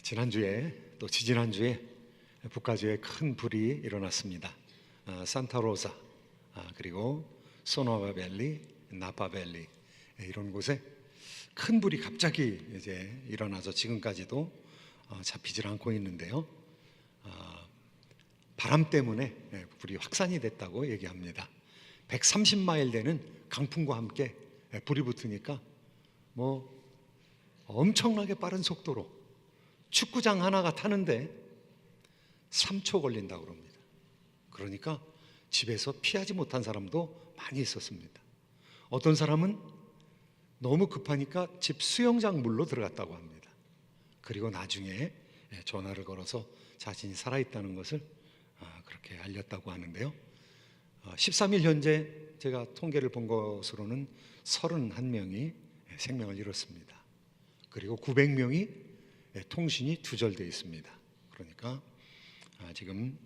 지난주에 또 지지난주에 북가주에 큰 불이 일어났습니다. 산타로사 그리고 소노바밸리, 나파밸리 이런 곳에 큰 불이 갑자기 이제 일어나서 지금까지도 잡히질 않고 있는데요. 바람 때문에 불이 확산이 됐다고 얘기합니다. 130마일 되는 강풍과 함께 불이 붙으니까 엄청나게 빠른 속도로 축구장 하나가 타는데 3초 걸린다고 합니다. 그러니까 집에서 피하지 못한 사람도 많이 있었습니다. 어떤 사람은 너무 급하니까 집 수영장 물로 들어갔다고 합니다. 그리고 나중에 전화를 걸어서 자신이 살아있다는 것을 그렇게 알렸다고 하는데요. 13일 현재 제가 통계를 본 것으로는 31명이 생명을 잃었습니다. 그리고 900명이 통신이 두절되어 있습니다. 그러니까 지금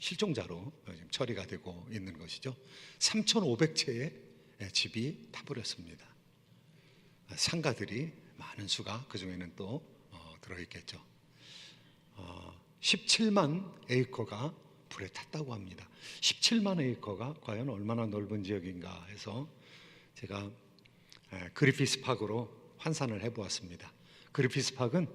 실종자로 지금 처리가 되고 있는 것이죠. 3,500채의 집이 타버렸습니다. 상가들이 많은 수가 그 중에는 또 들어있겠죠. 17만 에이커가 불에 탔다고 합니다. 17만 에이커가 과연 얼마나 넓은 지역인가 해서 제가 그리피스 파크로 환산을 해보았습니다. 그리피스 파크는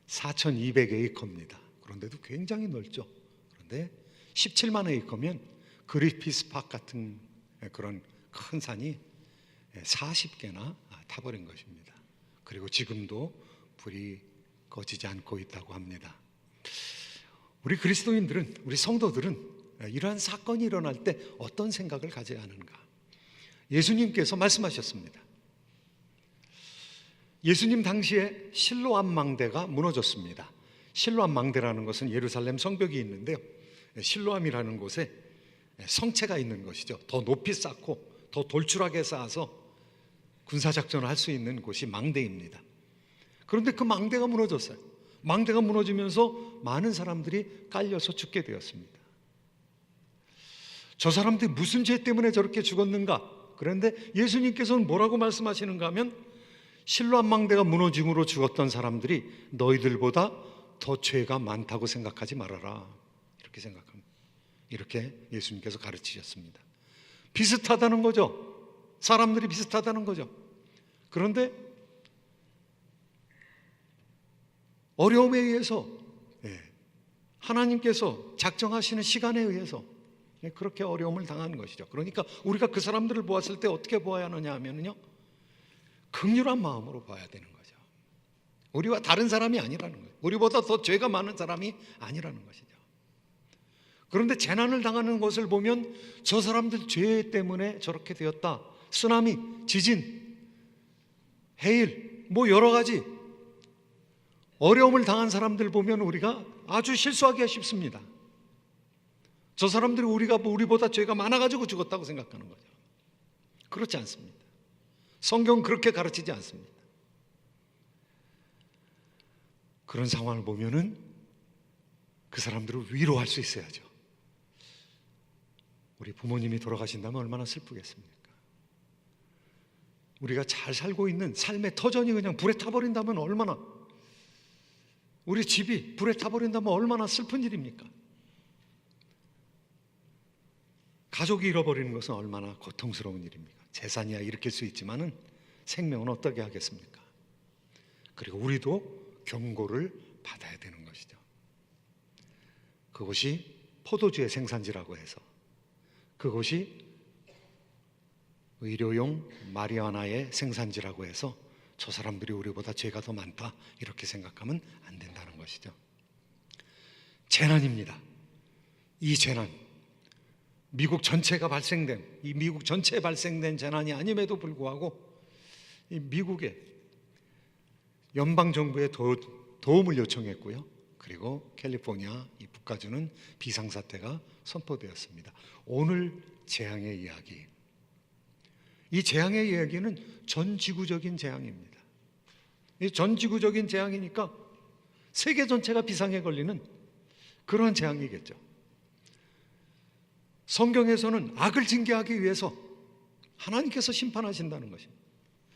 4,200 에이커입니다. 그런데도 굉장히 넓죠. 그런데 17만 에이커면 그리피스 파크 같은 그런 큰 산이 40개나 타버린 것입니다. 그리고 지금도 불이 꺼지지 않고 있다고 합니다. 우리 그리스도인들은, 우리 성도들은 이러한 사건이 일어날 때 어떤 생각을 가져야 하는가? 예수님께서 말씀하셨습니다. 예수님 당시에 실로암 망대가 무너졌습니다. 실로암 망대라는 것은 예루살렘 성벽이 있는데요, 실로암이라는 곳에 성체가 있는 것이죠. 더 높이 쌓고 더 돌출하게 쌓아서 군사작전을 할 수 있는 곳이 망대입니다. 그런데 그 망대가 무너졌어요. 망대가 무너지면서 많은 사람들이 깔려서 죽게 되었습니다. 저 사람들이 무슨 죄 때문에 저렇게 죽었는가? 그런데 예수님께서는 뭐라고 말씀하시는가 하면, 실로암 망대가 무너짐으로 죽었던 사람들이 너희들보다 더 죄가 많다고 생각하지 말아라, 이렇게 생각합니다. 이렇게 예수님께서 가르치셨습니다. 비슷하다는 거죠. 사람들이 비슷하다는 거죠. 그런데 어려움에 의해서, 하나님께서 작정하시는 시간에 의해서 그렇게 어려움을 당하는 것이죠. 그러니까 우리가 그 사람들을 보았을 때 어떻게 보아야 하느냐 하면요, 긍휼한 마음으로 봐야 되는 거죠. 우리와 다른 사람이 아니라는 거예요. 우리보다 더 죄가 많은 사람이 아니라는 것이죠. 그런데 재난을 당하는 것을 보면 저 사람들 죄 때문에 저렇게 되었다. 쓰나미, 지진, 해일, 여러 가지 어려움을 당한 사람들 보면 우리가 아주 실수하기가 쉽습니다. 저 사람들이 우리보다 죄가 많아가지고 죽었다고 생각하는 거죠. 그렇지 않습니다. 성경은 그렇게 가르치지 않습니다. 그런 상황을 보면은 그 사람들을 위로할 수 있어야죠. 우리 부모님이 돌아가신다면 얼마나 슬프겠습니까? 우리가 잘 살고 있는 삶의 터전이 그냥 불에 타버린다면 얼마나, 우리 집이 불에 타버린다면 얼마나 슬픈 일입니까? 가족이 잃어버리는 것은 얼마나 고통스러운 일입니까? 재산이야 일으킬 수 있지만은 생명은 어떻게 하겠습니까? 그리고 우리도 경고를 받아야 되는 것이죠. 그것이 포도주의 생산지라고 해서, 그것이 의료용 마리화나의 생산지라고 해서 저 사람들이 우리보다 죄가 더 많다, 이렇게 생각하면 안 된다는 것이죠. 재난입니다. 이 재난, 미국 전체가 발생된, 이 미국 전체에 발생된 재난이 아님에도 불구하고 이 미국의 연방정부에 도움을 요청했고요. 그리고 캘리포니아 이 북가주는 비상사태가 선포되었습니다. 오늘 재앙의 이야기, 이 재앙의 이야기는 전지구적인 재앙입니다. 이 전지구적인 재앙이니까 세계 전체가 비상에 걸리는 그런 재앙이겠죠. 성경에서는 악을 징계하기 위해서 하나님께서 심판하신다는 것입니다.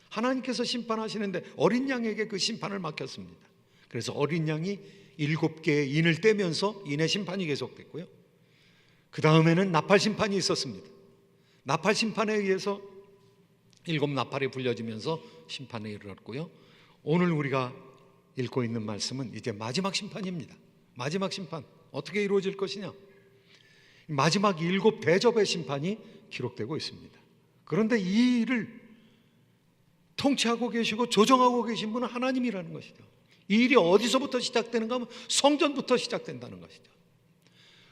하나님께서 심판하시는데 어린 양에게 그 심판을 맡겼습니다. 그래서 어린 양이 7개의 인을 떼면서 인의 심판이 계속됐고요. 그 다음에는 나팔 심판이 있었습니다. 나팔 심판에 의해서 7나팔이 불려지면서 심판에 이르렀고요. 오늘 우리가 읽고 있는 말씀은 이제 마지막 심판입니다. 마지막 심판 어떻게 이루어질 것이냐? 마지막 7대접의 심판이 기록되고 있습니다. 그런데 이 일을 통치하고 계시고 조정하고 계신 분은 하나님이라는 것이죠. 이 일이 어디서부터 시작되는가 하면 성전부터 시작된다는 것이죠.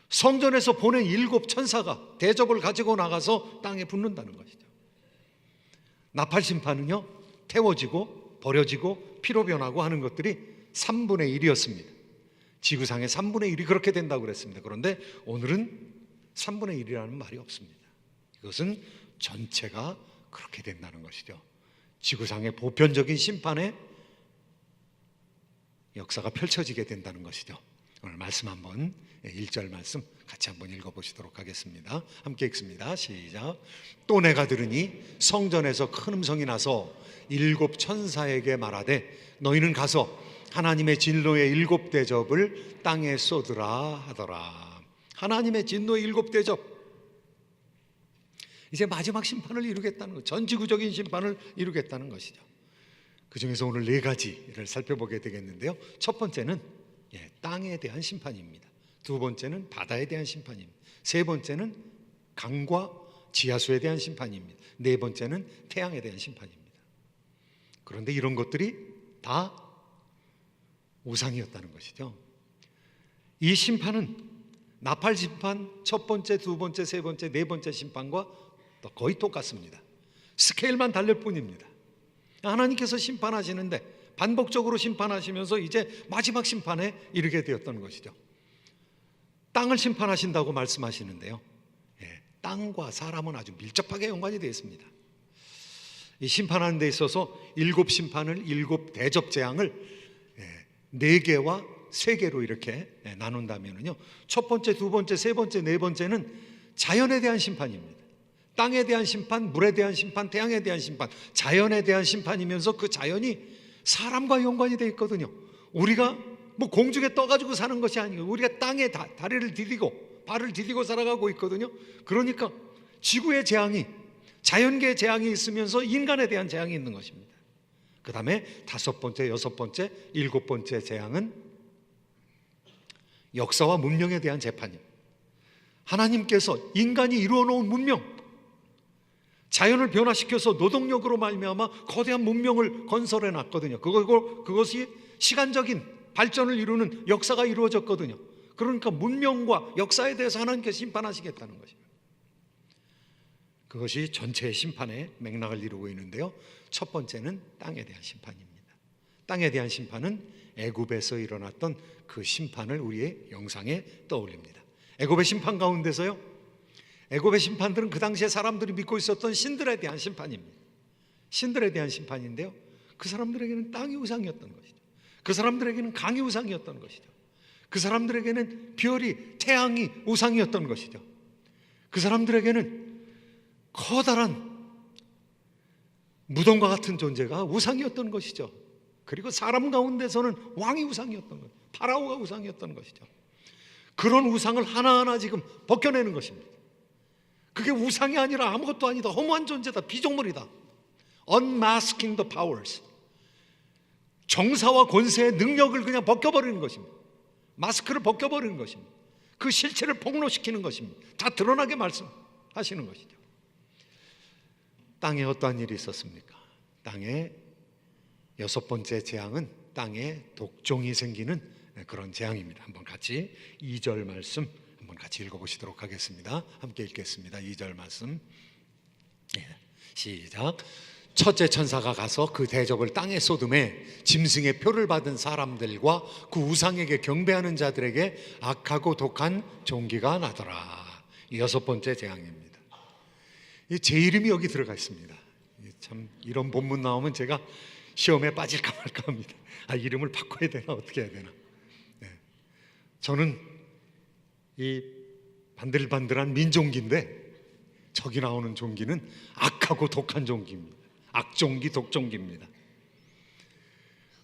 성전에서 보낸 7천사가 대접을 가지고 나가서 땅에 붓는다는 것이죠. 나팔 심판은요, 태워지고 버려지고 피로 변하고 하는 것들이 3분의 1이었습니다. 지구상의 3분의 1이 그렇게 된다고 그랬습니다. 그런데 오늘은 3분의 1이라는 말이 없습니다. 이것은 전체가 그렇게 된다는 것이죠. 지구상의 보편적인 심판의 역사가 펼쳐지게 된다는 것이죠. 오늘 말씀 한번 1절 말씀 같이 한번 읽어보시도록 하겠습니다. 함께 읽습니다. 시작. 또 내가 들으니 성전에서 큰 음성이 나서 7천사에게 말하되 너희는 가서 하나님의 진노의 7대접을 땅에 쏟으라 하더라. 하나님의 진노의 7대접, 이제 마지막 심판을 이루겠다는 것, 전지구적인 심판을 이루겠다는 것이죠. 그 중에서 오늘 4가지를 살펴보게 되겠는데요. 첫 번째는 땅에 대한 심판입니다. 두 번째는 바다에 대한 심판입니다. 세 번째는 강과 지하수에 대한 심판입니다. 네 번째는 태양에 대한 심판입니다. 그런데 이런 것들이 다 우상이었다는 것이죠. 이 심판은 나팔 심판 첫 번째, 두 번째, 세 번째, 네 번째 심판과 거의 똑같습니다. 스케일만 다를 뿐입니다. 하나님께서 심판하시는데 반복적으로 심판하시면서 이제 마지막 심판에 이르게 되었던 것이죠. 땅을 심판하신다고 말씀하시는데요, 땅과 사람은 아주 밀접하게 연관이 되어 있습니다. 이 심판하는 데 있어서 7심판을 7대접 재앙을 4개와 3개로 이렇게 나눈다면요, 첫 번째, 두 번째, 세 번째, 네 번째는 자연에 대한 심판입니다. 땅에 대한 심판, 물에 대한 심판, 태양에 대한 심판, 자연에 대한 심판이면서 그 자연이 사람과 연관이 되어 있거든요. 우리가 뭐 공중에 떠가지고 사는 것이 아니고 우리가 땅에 다리를 디디고 발을 디디고 살아가고 있거든요. 그러니까 지구의 재앙이, 자연계의 재앙이 있으면서 인간에 대한 재앙이 있는 것입니다. 그 다음에 5번째, 6번째, 7번째 재앙은 역사와 문명에 대한 재판입니다. 하나님께서 인간이 이루어 놓은 문명, 자연을 변화시켜서 노동력으로 말미암아 거대한 문명을 건설해 놨거든요. 그것이 시간적인 발전을 이루는 역사가 이루어졌거든요. 그러니까 문명과 역사에 대해서 하나님께서 심판하시겠다는 것입니다. 그것이 전체의 심판의 맥락을 이루고 있는데요, 첫 번째는 땅에 대한 심판입니다. 땅에 대한 심판은 애굽에서 일어났던 그 심판을 우리의 영상에 떠올립니다. 애굽의 심판 가운데서요, 애굽의 심판들은 그 당시에 사람들이 믿고 있었던 신들에 대한 심판입니다. 신들에 대한 심판인데요, 그 사람들에게는 땅이 우상이었던 것이죠. 그 사람들에게는 강이 우상이었던 것이죠. 그 사람들에게는 별이, 태양이 우상이었던 것이죠. 그 사람들에게는 커다란 무덤과 같은 존재가 우상이었던 것이죠. 그리고 사람 가운데서는 왕이 우상이었던 것, 파라오가 우상이었던 것이죠. 그런 우상을 하나하나 지금 벗겨내는 것입니다. 그게 우상이 아니라 아무것도 아니다, 허무한 존재다, 피조물이다. Unmasking the powers, 정사와 권세의 능력을 그냥 벗겨버리는 것입니다. 마스크를 벗겨버리는 것입니다. 그 실체를 폭로시키는 것입니다. 다 드러나게 말씀하시는 것이죠. 땅에 어떠한 일이 있었습니까? 땅에 6번째 재앙은 땅에 독종이 생기는 그런 재앙입니다. 한번 같이 2절 말씀 한번 같이 읽어보시도록 하겠습니다. 함께 읽겠습니다. 2절 말씀, 시작. 첫째 천사가 가서 그 대접을 땅에 쏟음에 짐승의 표를 받은 사람들과 그 우상에게 경배하는 자들에게 악하고 독한 종기가 나더라. 6번째 재앙입니다. 제 이름이 여기 들어가 있습니다. 참 이런 본문 나오면 제가 시험에 빠질까 말까 합니다. 이름을 바꿔야 되나 어떻게 해야 되나. 저는 이 반들반들한 민종기인데 저기 나오는 종기는 악하고 독한 종기입니다. 악종기, 독종기입니다.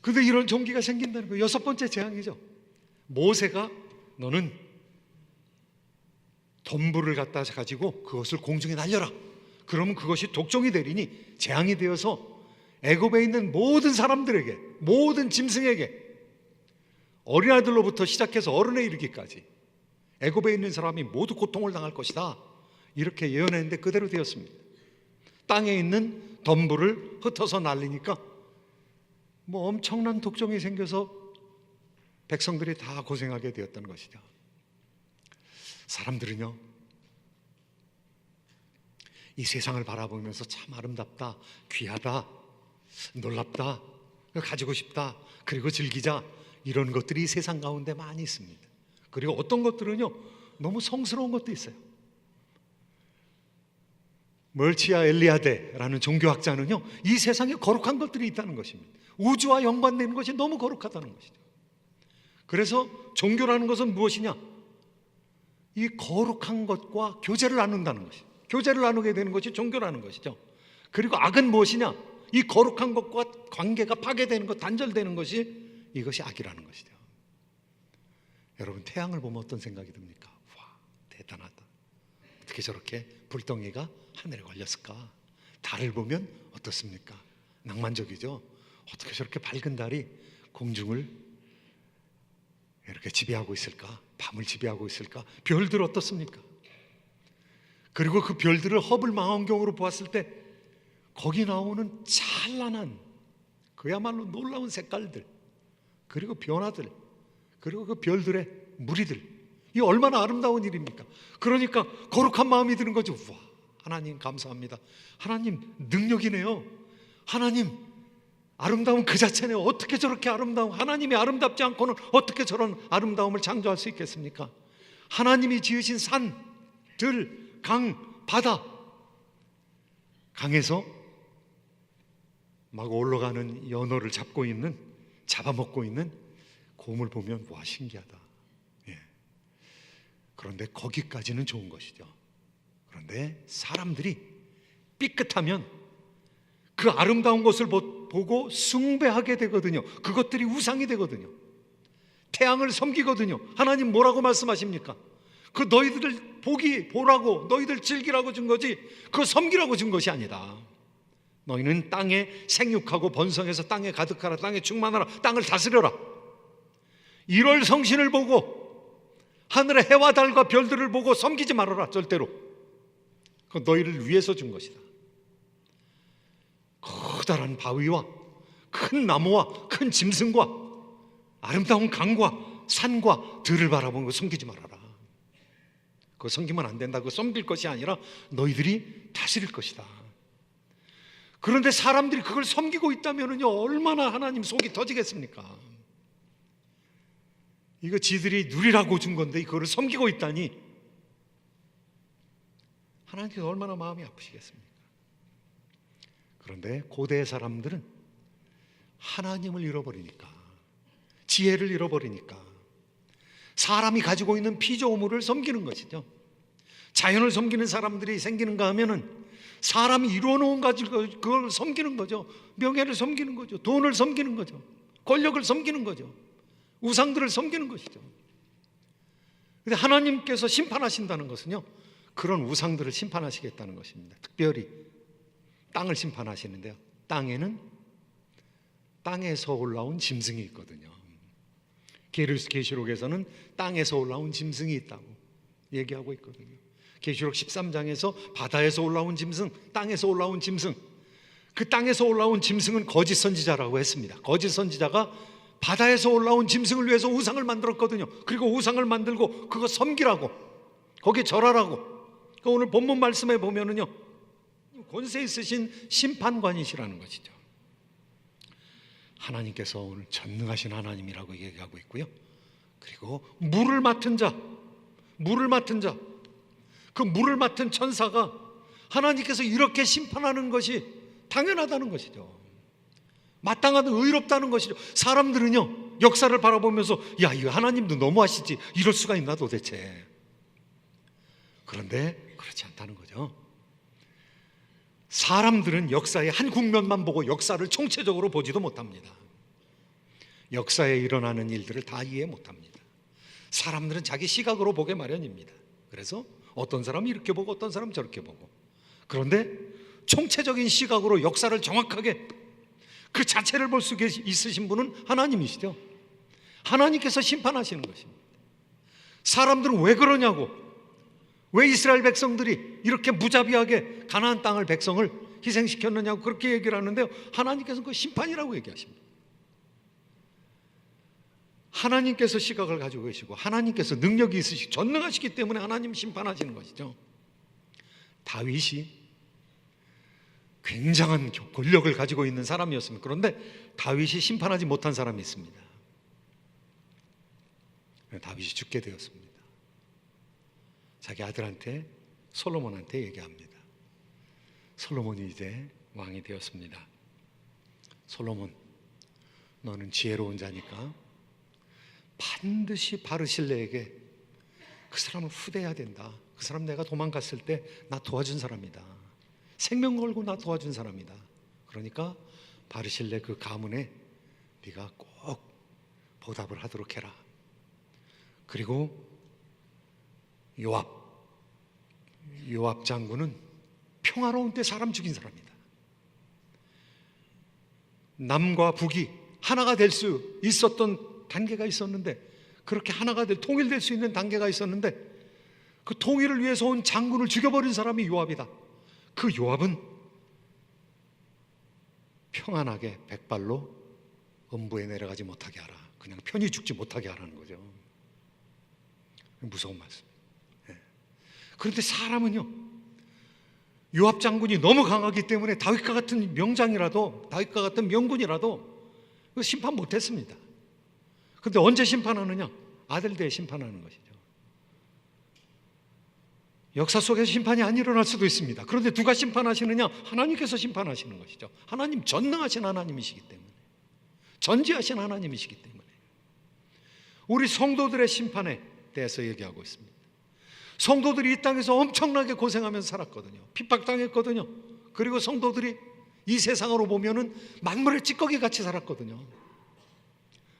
근데 이런 종기가 생긴다는 거예요. 여섯 번째 재앙이죠. 모세가 너는 덤불을 갖다 가지고 그것을 공중에 날려라. 그러면 그것이 독종이 되리니 재앙이 되어서 애굽에 있는 모든 사람들에게, 모든 짐승에게, 어린아이들로부터 시작해서 어른에 이르기까지 애굽에 있는 사람이 모두 고통을 당할 것이다. 이렇게 예언했는데 그대로 되었습니다. 땅에 있는 덤불을 흩어서 날리니까 뭐 엄청난 독종이 생겨서 백성들이 다 고생하게 되었던 것이죠. 사람들은요, 이 세상을 바라보면서 참 아름답다, 귀하다, 놀랍다, 가지고 싶다, 그리고 즐기자, 이런 것들이 세상 가운데 많이 있습니다. 그리고 어떤 것들은요, 너무 성스러운 것도 있어요. 멀치아 엘리아데라는 종교학자는요, 이 세상에 거룩한 것들이 있다는 것입니다. 우주와 연관되는 것이 너무 거룩하다는 것이죠. 그래서 종교라는 것은 무엇이냐? 이 거룩한 것과 교제를 나눈다는 것이죠. 교제를 나누게 되는 것이 종교라는 것이죠. 그리고 악은 무엇이냐? 이 거룩한 것과 관계가 파괴되는 것, 단절되는 것이, 이것이 악이라는 것이죠. 여러분, 태양을 보면 어떤 생각이 듭니까? 와, 대단하다. 어떻게 저렇게 불덩이가 하늘에 걸렸을까? 달을 보면 어떻습니까? 낭만적이죠. 어떻게 저렇게 밝은 달이 공중을 이렇게 지배하고 있을까? 밤을 지배하고 있을까? 별들 어떻습니까? 그리고 그 별들을 허블 망원경으로 보았을 때 거기 나오는 찬란한, 그야말로 놀라운 색깔들, 그리고 변화들, 그리고 그 별들의 무리들, 이 얼마나 아름다운 일입니까? 그러니까 거룩한 마음이 드는 거죠. 와, 하나님 감사합니다. 하나님 능력이네요. 하나님 아름다움 그 자체네요. 어떻게 저렇게 아름다운, 하나님이 아름답지 않고는 어떻게 저런 아름다움을 창조할 수 있겠습니까? 하나님이 지으신 산, 들, 강, 바다, 강에서 막 올라가는 연어를 잡아먹고 있는 곰을 보면 와, 신기하다. 예. 그런데 거기까지는 좋은 것이죠. 그런데 사람들이 삐끗하면 그 아름다운 것을 보고 숭배하게 되거든요. 그것들이 우상이 되거든요. 태양을 섬기거든요. 하나님 뭐라고 말씀하십니까? 그 너희들을 보라고, 너희들 즐기라고 준 거지, 그거 섬기라고 준 것이 아니다. 너희는 땅에 생육하고 번성해서 땅에 가득하라, 땅에 충만하라, 땅을 다스려라. 1월 성신을 보고 하늘의 해와 달과 별들을 보고 섬기지 말아라. 절대로. 그건 너희를 위해서 준 것이다. 커다란 바위와 큰 나무와 큰 짐승과 아름다운 강과 산과 들을 바라보는 거 섬기지 말아라. 그거 섬기면 안 된다. 그거 섬길 것이 아니라 너희들이 다스릴 것이다. 그런데 사람들이 그걸 섬기고 있다면요, 얼마나 하나님 속이 터지겠습니까? 이거 지들이 누리라고 준 건데 그거를 섬기고 있다니 하나님께서 얼마나 마음이 아프시겠습니까? 그런데 고대 사람들은 하나님을 잃어버리니까, 지혜를 잃어버리니까 사람이 가지고 있는 피조물을 섬기는 것이죠. 자연을 섬기는 사람들이 생기는가 하면은 사람이 이루어놓은 가지고 그걸 섬기는 거죠. 명예를 섬기는 거죠. 돈을 섬기는 거죠. 권력을 섬기는 거죠. 우상들을 섬기는 것이죠. 근데 하나님께서 심판하신다는 것은요, 그런 우상들을 심판하시겠다는 것입니다. 특별히 땅을 심판하시는데요, 땅에서 올라온 짐승이 있거든요. 계시록에서는 땅에서 올라온 짐승이 있다고 얘기하고 있거든요. 계시록 13장에서 바다에서 올라온 짐승, 땅에서 올라온 짐승, 그 땅에서 올라온 짐승은 거짓 선지자라고 했습니다. 거짓 선지자가 바다에서 올라온 짐승을 위해서 우상을 만들었거든요. 그리고 우상을 만들고 그거 섬기라고, 거기에 절하라고. 오늘 본문 말씀에 보면은요, 권세 있으신 심판관이시라는 것이죠. 하나님께서 오늘 전능하신 하나님이라고 얘기하고 있고요. 그리고 물을 맡은 자, 그 물을 맡은 천사가 하나님께서 이렇게 심판하는 것이 당연하다는 것이죠. 마땅하다, 의롭다는 것이죠. 사람들은요, 역사를 바라보면서 야, 이거 하나님도 너무하시지, 이럴 수가 있나 도대체. 그런데 그렇지 않다는 거죠. 사람들은 역사의 한 국면만 보고 역사를 총체적으로 보지도 못합니다. 역사에 일어나는 일들을 다 이해 못합니다. 사람들은 자기 시각으로 보게 마련입니다. 그래서 어떤 사람은 이렇게 보고 어떤 사람은 저렇게 보고, 그런데 총체적인 시각으로 역사를 정확하게 그 자체를 볼 수 있으신 분은 하나님이시죠. 하나님께서 심판하시는 것입니다. 사람들은 왜 그러냐고, 왜 이스라엘 백성들이 이렇게 무자비하게 가나안 땅을 백성을 희생시켰느냐고 그렇게 얘기를 하는데요, 하나님께서는 그 심판이라고 얘기하십니다. 하나님께서 시각을 가지고 계시고 하나님께서 능력이 있으시고 전능하시기 때문에 하나님 심판하시는 것이죠. 다윗이 굉장한 권력을 가지고 있는 사람이었습니다. 그런데 다윗이 심판하지 못한 사람이 있습니다. 다윗이 죽게 되었습니다. 자기 아들한테, 솔로몬한테 얘기합니다. 솔로몬이 이제 왕이 되었습니다. 솔로몬, 너는 지혜로운 자니까 반드시 바르실레에게 그 사람을 후대해야 된다. 그 사람 내가 도망갔을 때 나 도와준 사람이다. 생명 걸고 나 도와준 사람이다. 그러니까 바르실레 그 가문에 네가 꼭 보답을 하도록 해라. 그리고 요압 장군은 평화로운 때 사람 죽인 사람이다. 남과 북이 하나가 될 수 있었던 단계가 있었는데, 그렇게 하나가 통일될 수 있는 단계가 있었는데, 그 통일을 위해서 온 장군을 죽여버린 사람이 요압이다. 그 요압은 평안하게 백발로 음부에 내려가지 못하게 하라. 그냥 편히 죽지 못하게 하라는 거죠. 무서운 말씀. 그런데 사람은요, 요압 장군이 너무 강하기 때문에 다윗과 같은 명장이라도, 다윗과 같은 명군이라도 심판 못했습니다. 그런데 언제 심판하느냐? 아들 때 심판하는 것이죠. 역사 속에서 심판이 안 일어날 수도 있습니다. 그런데 누가 심판하시느냐? 하나님께서 심판하시는 것이죠. 하나님, 전능하신 하나님이시기 때문에, 전지하신 하나님이시기 때문에 우리 성도들의 심판에 대해서 얘기하고 있습니다. 성도들이 이 땅에서 엄청나게 고생하면서 살았거든요. 핍박당했거든요. 그리고 성도들이 이 세상으로 보면은 만물의 찌꺼기 같이 살았거든요.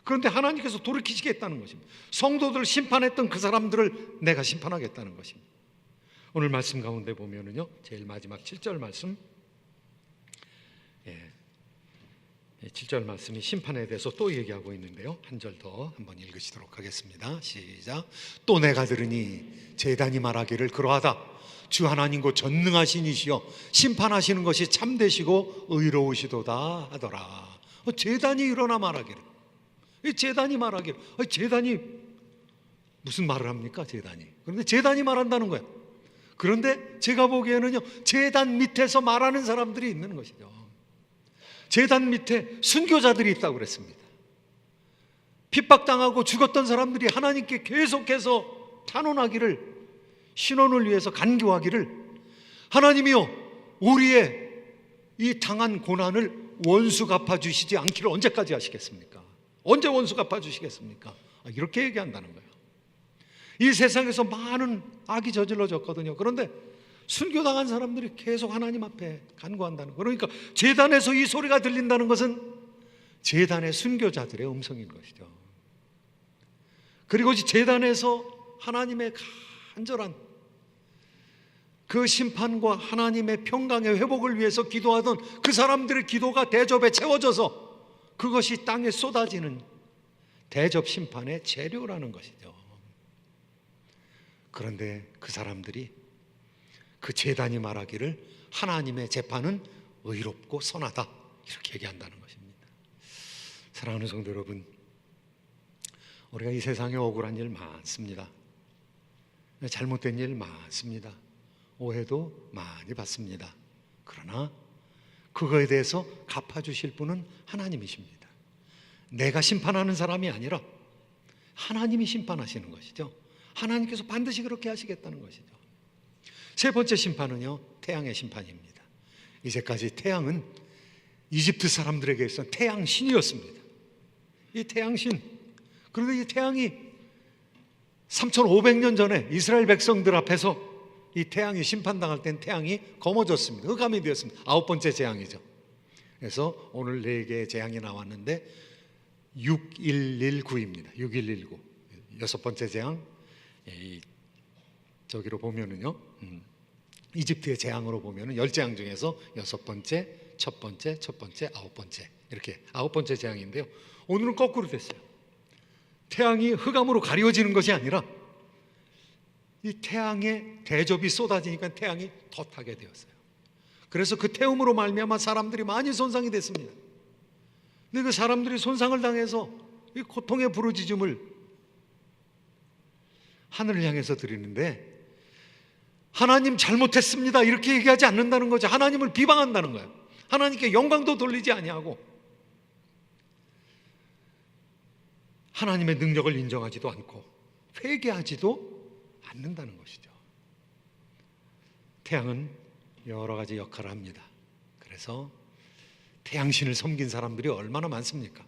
그런데 하나님께서 돌이키시겠다는 것입니다. 성도들을 심판했던 그 사람들을 내가 심판하겠다는 것입니다. 오늘 말씀 가운데 보면은요, 제일 마지막 7절 말씀, 7절 말씀이 심판에 대해서 또 얘기하고 있는데요, 한 절 더 한번 읽으시도록 하겠습니다. 시작. 또 내가 들으니 제단이 말하기를 그러하다. 주 하나님 곧 전능하신 이시여 심판하시는 것이 참되시고 의로우시도다 하더라. 제단이 일어나 말하기를, 이 제단이 말하기를, 제단이 무슨 말을 합니까? 제단이. 그런데 제단이 말한다는 거예요. 그런데 제가 보기에는요, 제단 밑에서 말하는 사람들이 있는 것이죠. 제단 밑에 순교자들이 있다고 그랬습니다. 핍박당하고 죽었던 사람들이 하나님께 계속해서 탄원하기를, 신원을 위해서 간구하기를, 하나님이여 우리의 이 당한 고난을 원수 갚아주시지 않기를 언제까지 하시겠습니까? 언제 원수 갚아주시겠습니까? 이렇게 얘기한다는 거예요. 이 세상에서 많은 악이 저질러졌거든요. 그런데 순교당한 사람들이 계속 하나님 앞에 간구한다는 거예요. 그러니까 제단에서 이 소리가 들린다는 것은 제단의 순교자들의 음성인 것이죠. 그리고 제단에서 하나님의 간절한 그 심판과 하나님의 평강의 회복을 위해서 기도하던 그 사람들의 기도가 대접에 채워져서 그것이 땅에 쏟아지는 대접 심판의 재료라는 것이죠. 그런데 그 사람들이, 그 제단이 말하기를 하나님의 재판은 의롭고 선하다, 이렇게 얘기한다는 것입니다. 사랑하는 성도 여러분, 우리가 이 세상에 억울한 일 많습니다. 잘못된 일 많습니다. 오해도 많이 받습니다. 그러나 그거에 대해서 갚아주실 분은 하나님이십니다. 내가 심판하는 사람이 아니라 하나님이 심판하시는 것이죠. 하나님께서 반드시 그렇게 하시겠다는 것이죠. 세 번째 심판은요, 태양의 심판입니다. 이제까지 태양은 이집트 사람들에게 있어서 태양신이었습니다. 이 태양신, 그런데 이 태양이 3,500년 전에 이스라엘 백성들 앞에서 이 태양이 심판당할 땐 태양이 검어졌습니다. 흑암이 되었습니다. 9번째 재앙이죠. 그래서 오늘 4개의 재앙이 나왔는데 6119입니다. 6119. 여섯 번째 재앙. 저기로 보면은요, 이집트의 재앙으로 보면은 10재앙 중에서 여섯 번째, 첫 번째, 아홉 번째, 이렇게 아홉 번째 재앙인데요. 오늘은 거꾸로 됐어요. 태양이 흑암으로 가려지는 것이 아니라 이 태양의 대접이 쏟아지니까 태양이 더 타게 되었어요. 그래서 그 태움으로 말미암아 사람들이 많이 손상이 됐습니다. 근데 그 사람들이 손상을 당해서 이 고통의 부르짖음을 하늘을 향해서 드리는데, 하나님 잘못했습니다 이렇게 얘기하지 않는다는 거죠. 하나님을 비방한다는 거예요. 하나님께 영광도 돌리지 아니하고 하나님의 능력을 인정하지도 않고 회개하지도 않는다는 것이죠. 태양은 여러 가지 역할을 합니다. 그래서 태양신을 섬긴 사람들이 얼마나 많습니까?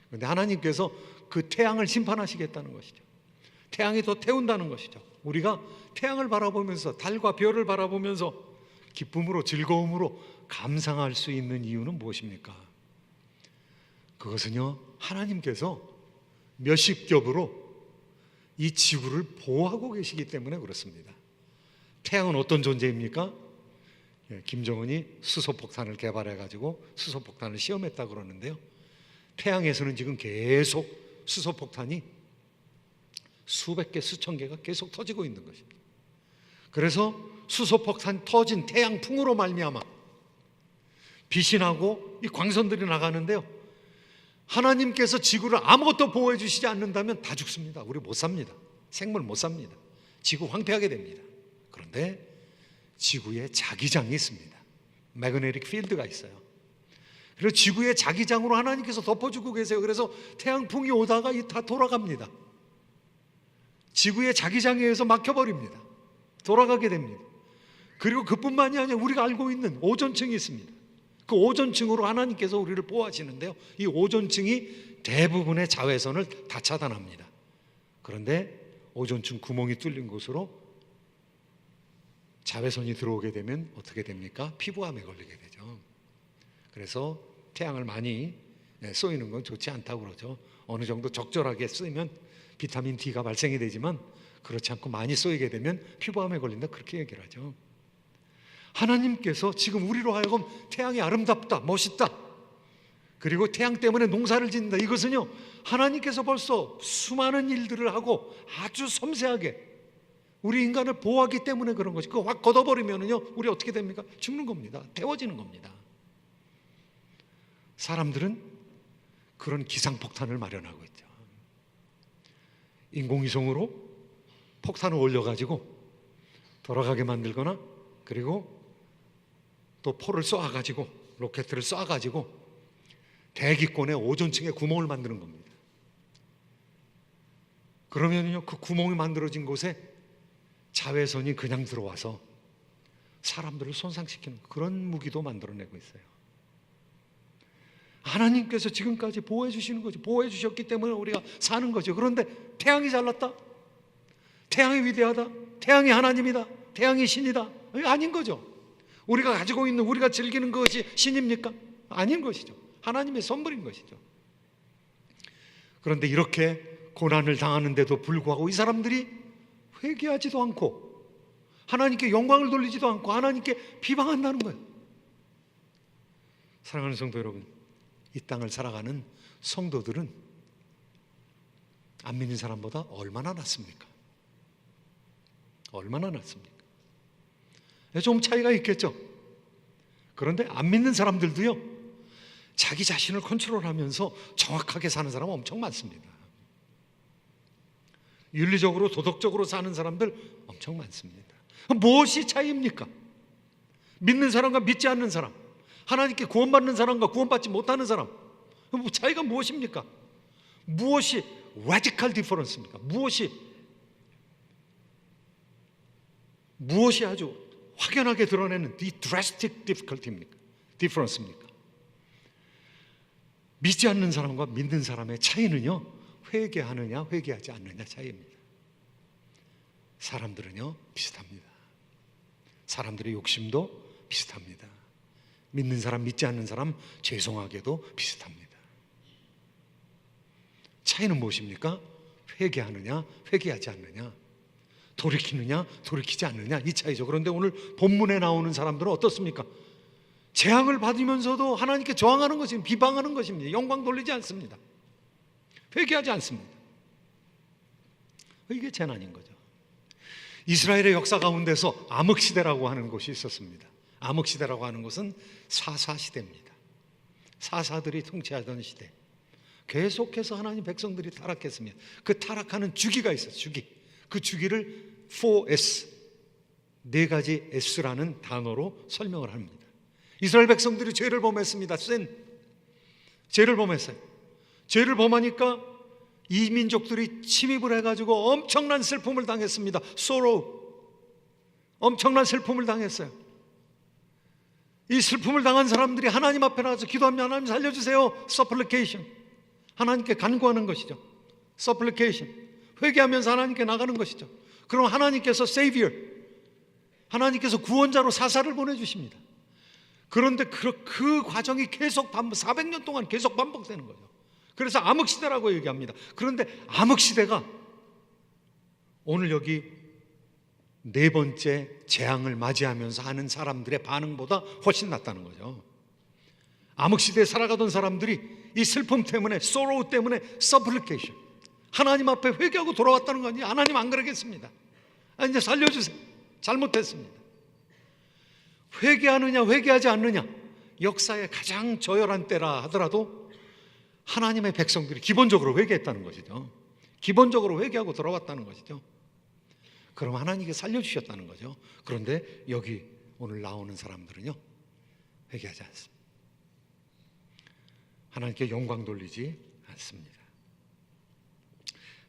그런데 하나님께서 그 태양을 심판하시겠다는 것이죠. 태양이 더 태운다는 것이죠. 우리가 태양을 바라보면서, 달과 별을 바라보면서 기쁨으로, 즐거움으로 감상할 수 있는 이유는 무엇입니까? 그것은요, 하나님께서 몇십 겹으로 이 지구를 보호하고 계시기 때문에 그렇습니다. 태양은 어떤 존재입니까? 김정은이 수소폭탄을 개발해가지고 수소폭탄을 시험했다 그러는데요, 태양에서는 지금 계속 수소폭탄이 수백 개, 수천 개가 계속 터지고 있는 것입니다. 그래서 수소폭탄 터진 태양풍으로 말미암아 빛이 나고 이 광선들이 나가는데요, 하나님께서 지구를 아무것도 보호해 주시지 않는다면 다 죽습니다. 우리 못 삽니다. 생물 못 삽니다. 지구 황폐하게 됩니다. 그런데 지구에 자기장이 있습니다. 매그네틱 필드가 있어요. 그래서 지구의 자기장으로 하나님께서 덮어주고 계세요. 그래서 태양풍이 오다가 다 돌아갑니다. 지구의 자기장에 의해서 막혀버립니다. 돌아가게 됩니다. 그리고 그뿐만이 아니라 우리가 알고 있는 오존층이 있습니다. 그 오존층으로 하나님께서 우리를 보호하시는데요, 이 오존층이 대부분의 자외선을 다 차단합니다. 그런데 오존층 구멍이 뚫린 곳으로 자외선이 들어오게 되면 어떻게 됩니까? 피부암에 걸리게 되죠. 그래서 태양을 많이 쏘이는 건 좋지 않다고 그러죠. 어느 정도 적절하게 쓰면 비타민 D가 발생이 되지만 그렇지 않고 많이 쏘이게 되면 피부암에 걸린다, 그렇게 얘기를 하죠. 하나님께서 지금 우리로 하여금 태양이 아름답다, 멋있다, 그리고 태양 때문에 농사를 짓는다, 이것은요, 하나님께서 벌써 수많은 일들을 하고 아주 섬세하게 우리 인간을 보호하기 때문에 그런 것이, 그거 확 걷어버리면은요, 우리 어떻게 됩니까? 죽는 겁니다. 태워지는 겁니다. 사람들은 그런 기상폭탄을 마련하고 있죠. 인공위성으로 폭탄을 올려가지고 돌아가게 만들거나, 그리고 또 포를 쏘아가지고, 로켓을 쏘아가지고 대기권의 오존층에 구멍을 만드는 겁니다. 그러면요, 그 구멍이 만들어진 곳에 자외선이 그냥 들어와서 사람들을 손상시키는 그런 무기도 만들어내고 있어요. 하나님께서 지금까지 보호해 주시는 거죠. 보호해 주셨기 때문에 우리가 사는 거죠. 그런데 태양이 잘났다, 태양이 위대하다, 태양이 하나님이다, 태양이 신이다, 아닌 거죠. 우리가 가지고 있는, 우리가 즐기는 그것이 신입니까? 아닌 것이죠. 하나님의 선물인 것이죠. 그런데 이렇게 고난을 당하는데도 불구하고 이 사람들이 회개하지도 않고 하나님께 영광을 돌리지도 않고 하나님께 비방한다는 거예요. 사랑하는 성도 여러분, 이 땅을 살아가는 성도들은 안 믿는 사람보다 얼마나 낫습니까? 얼마나 낫습니까? 좀 차이가 있겠죠. 그런데 안 믿는 사람들도요, 자기 자신을 컨트롤하면서 정확하게 사는 사람은 엄청 많습니다. 윤리적으로, 도덕적으로 사는 사람들 엄청 많습니다. 무엇이 차이입니까? 믿는 사람과 믿지 않는 사람, 하나님께 구원받는 사람과 구원받지 못하는 사람, 차이가 무엇입니까? 무엇이 radical difference입니까? 무엇이 아주 확연하게 드러내는 이 drastic difference입니까? 믿지 않는 사람과 믿는 사람의 차이는요, 회개하느냐 회개하지 않느냐 차이입니다. 사람들은요 비슷합니다. 사람들의 욕심도 비슷합니다. 믿는 사람, 믿지 않는 사람 죄송하게도 비슷합니다. 차이는 무엇입니까? 회개하느냐, 회개하지 않느냐, 돌이키느냐, 돌이키지 않느냐, 이 차이죠. 그런데 오늘 본문에 나오는 사람들은 어떻습니까? 재앙을 받으면서도 하나님께 저항하는 것입니다. 비방하는 것입니다. 영광 돌리지 않습니다. 회개하지 않습니다. 이게 재난인 거죠. 이스라엘의 역사 가운데서 암흑시대라고 하는 곳이 있었습니다. 암흑시대라고 하는 것은 사사시대입니다. 사사들이 통치하던 시대. 계속해서 하나님 백성들이 타락했습니다. 그 타락하는 주기가 있어요. 주기. 그 주기를 4S, 네 가지 S라는 단어로 설명을 합니다. 이스라엘 백성들이 죄를 범했습니다. 죄를 범했어요. 죄를 범하니까 이 민족들이 침입을 해가지고 엄청난 슬픔을 당했습니다. sorrow, 엄청난 슬픔을 당했어요. 이 슬픔을 당한 사람들이 하나님 앞에 나와서 기도하면 하나님 살려주세요. supplication, 하나님께 간구하는 것이죠. supplication, 회개하면서 하나님께 나가는 것이죠. 그럼 하나님께서 savior, 하나님께서 구원자로 사사를 보내주십니다. 그런데 그 과정이 계속 400년 동안 계속 반복되는 거죠. 그래서 암흑시대라고 얘기합니다. 그런데 암흑시대가 오늘 여기 네 번째 재앙을 맞이하면서 하는 사람들의 반응보다 훨씬 낫다는 거죠. 암흑시대에 살아가던 사람들이 이 슬픔 때문에, sorrow 때문에 supplication, 하나님 앞에 회개하고 돌아왔다는 거 아니에요. 하나님 안 그러겠습니다. 이제 살려주세요. 잘못했습니다. 회개하느냐 회개하지 않느냐, 역사의 가장 저열한 때라 하더라도 하나님의 백성들이 기본적으로 회개했다는 것이죠. 기본적으로 회개하고 돌아왔다는 것이죠. 그럼 하나님께 살려주셨다는 거죠. 그런데 여기 오늘 나오는 사람들은요, 회개하지 않습니다. 하나님께 영광 돌리지 않습니다.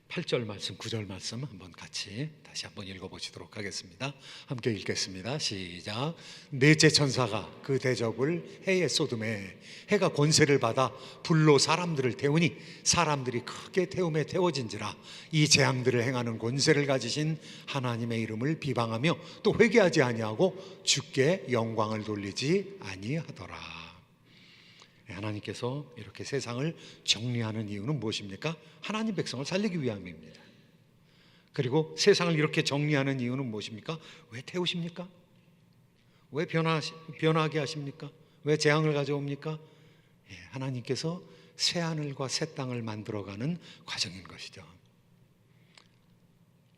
8절 말씀, 9절 말씀 한번 같이 다시 한번 읽어보시도록 하겠습니다. 함께 읽겠습니다. 시작. 넷째 천사가 그 대접을 해에 쏟음에 해가 권세를 받아 불로 사람들을 태우니 사람들이 크게 태움에 태워진지라. 이 재앙들을 행하는 권세를 가지신 하나님의 이름을 비방하며 또 회개하지 아니하고 주께 영광을 돌리지 아니하더라. 하나님께서 이렇게 세상을 정리하는 이유는 무엇입니까? 하나님 백성을 살리기 위함입니다. 그리고 세상을 이렇게 정리하는 이유는 무엇입니까? 왜 태우십니까? 왜 변하게 하십니까? 왜 재앙을 가져옵니까? 하나님께서 새하늘과 새 땅을 만들어가는 과정인 것이죠.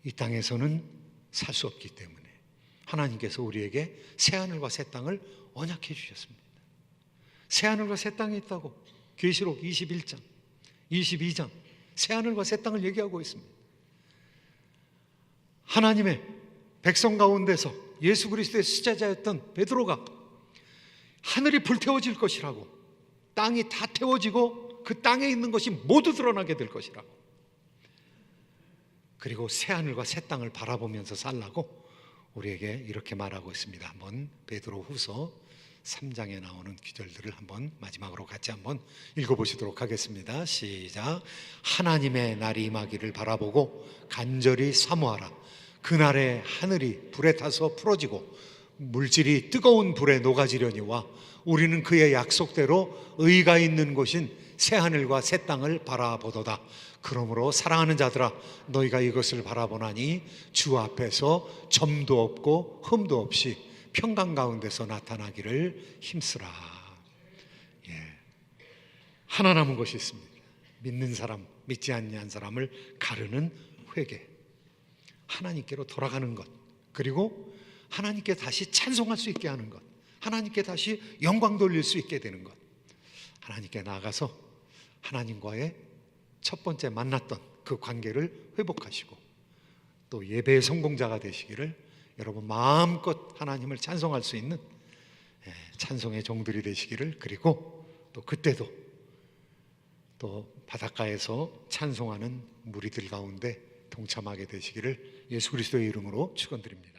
이 땅에서는 살 수 없기 때문에 하나님께서 우리에게 새하늘과 새 땅을 언약해 주셨습니다. 새하늘과 새 땅이 있다고 계시록 21장, 22장 새하늘과 새 땅을 얘기하고 있습니다. 하나님의 백성 가운데서 예수 그리스도의 수제자였던 베드로가 하늘이 불태워질 것이라고, 땅이 다 태워지고 그 땅에 있는 것이 모두 드러나게 될 것이라고, 그리고 새하늘과 새 땅을 바라보면서 살라고 우리에게 이렇게 말하고 있습니다. 한번 베드로 후서 3장에 나오는 구절들을 한번 마지막으로 같이 한번 읽어보시도록 하겠습니다. 시작. 하나님의 날이 임하기를 바라보고 간절히 사모하라. 그날에 하늘이 불에 타서 풀어지고 물질이 뜨거운 불에 녹아지려니와 우리는 그의 약속대로 의가 있는 곳인 새하늘과 새 땅을 바라보도다. 그러므로 사랑하는 자들아, 너희가 이것을 바라보나니 주 앞에서 점도 없고 흠도 없이 평강 가운데서 나타나기를 힘쓰라. 하나 남은 것이 있습니다. 믿는 사람, 믿지 않는 사람을 가르는 회개, 하나님께로 돌아가는 것, 그리고 하나님께 다시 찬송할 수 있게 하는 것, 하나님께 다시 영광 돌릴 수 있게 되는 것, 하나님께 나아가서 하나님과의 첫 번째 만났던 그 관계를 회복하시고 또 예배의 성공자가 되시기를 여러분 마음껏 하나님을 찬송할 수 있는 찬송의 종들이 되시기를, 그리고 또 그때도 또 바닷가에서 찬송하는 무리들 가운데 동참하게 되시기를 예수 그리스도의 이름으로 축원드립니다.